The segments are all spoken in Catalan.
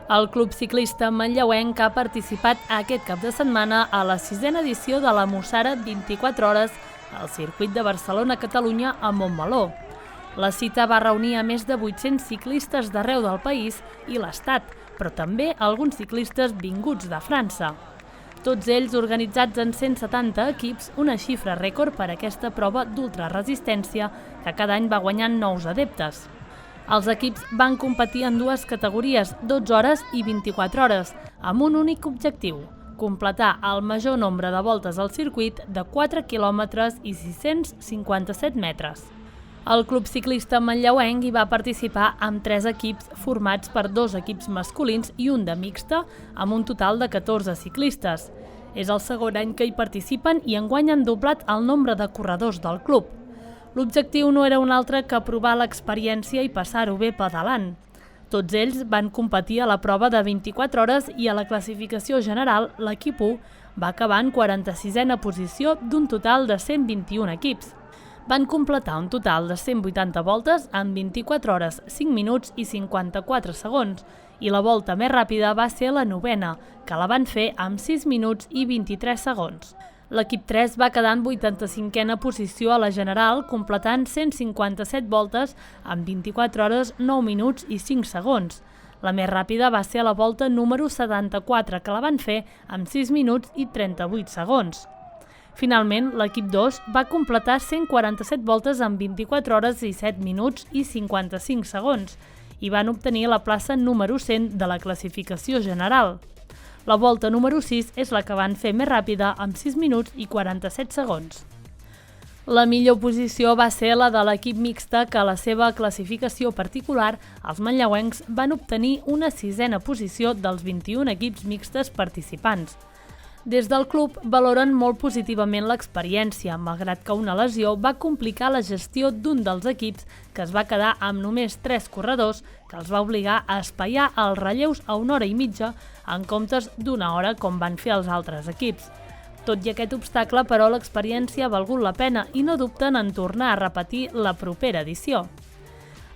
El Club Ciclista Manlleuenc ha participat aquest cap de setmana a la 6a edició de la Mussara 24 hores al circuit de Barcelona-Catalunya a Montmeló. La cita va reunir a més de 800 ciclistes d'arreu del país i l'Estat, però també alguns ciclistes vinguts de França. Tots ells organitzats en 170 equips, una xifra rècord per a aquesta prova d'ultraresistència que cada any va guanyant nous adeptes. Els equips van competir en dues categories, 12 hores i 24 hores, amb un únic objectiu: completar el major nombre de voltes al circuit de 4 quilòmetres i 657 metres. El Club Ciclista Manlleuenc hi va participar amb 3 equips formats per 2 equips masculins i un de mixta, amb un total de 14 ciclistes. És el segon any que hi participen i enguany han doblat el nombre de corredors del club. L'objectiu no era un altre que provar l'experiència i passar-ho bé pedalant. Tots ells van competir a la prova de 24 hores i a la classificació general l'equip 1 va acabar en 46a posició d'un total de 121 equips. Van completar un total de 180 voltes en 24 hores, 5 minuts i 54 segons, i la volta més ràpida va ser la 9a, que la van fer amb 6 minuts i 23 segons. L'equip 3 va quedar en 85a posició a la general, completant 157 voltes en 24 hores, 9 minuts i 5 segons. La més ràpida va ser la volta número 74, que la van fer amb 6 minuts i 38 segons. Finalment, l'equip 2 va completar 147 voltes en 24 hores i 7 minuts i 55 segons i van obtenir la plaça número 100 de la classificació general. La volta número 6 és la que van fer més ràpida amb 6 minuts i 47 segons. La millor posició va ser la de l'equip mixta, que a la seva classificació particular els manlleuencs van obtenir una 6a posició dels 21 equips mixtes participants. Des del club valoren molt positivament l'experiència, malgrat que una lesió va complicar la gestió d'un dels equips, que es va quedar amb només 3 corredors, que els va obligar a espaiar els relleus a 1 hora i mitja en comptes d'1 hora com van fer els altres equips. Tot i aquest obstacle, però, l'experiència ha valgut la pena i no dubten en tornar a repetir la propera edició.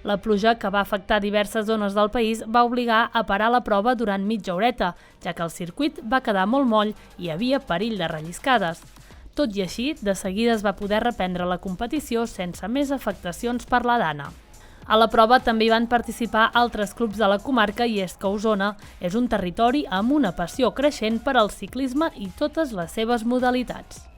La pluja, que va afectar diverses zones del país, va obligar a parar la prova durant mitja horeta, ja que el circuit va quedar molt moll i hi havia perill de relliscades. Tot i així, de seguida es va poder reprendre la competició sense més afectacions per la dana. A la prova també hi van participar altres clubs de la comarca, i és que Osona és un territori amb una passió creixent per al ciclisme i totes les seves modalitats.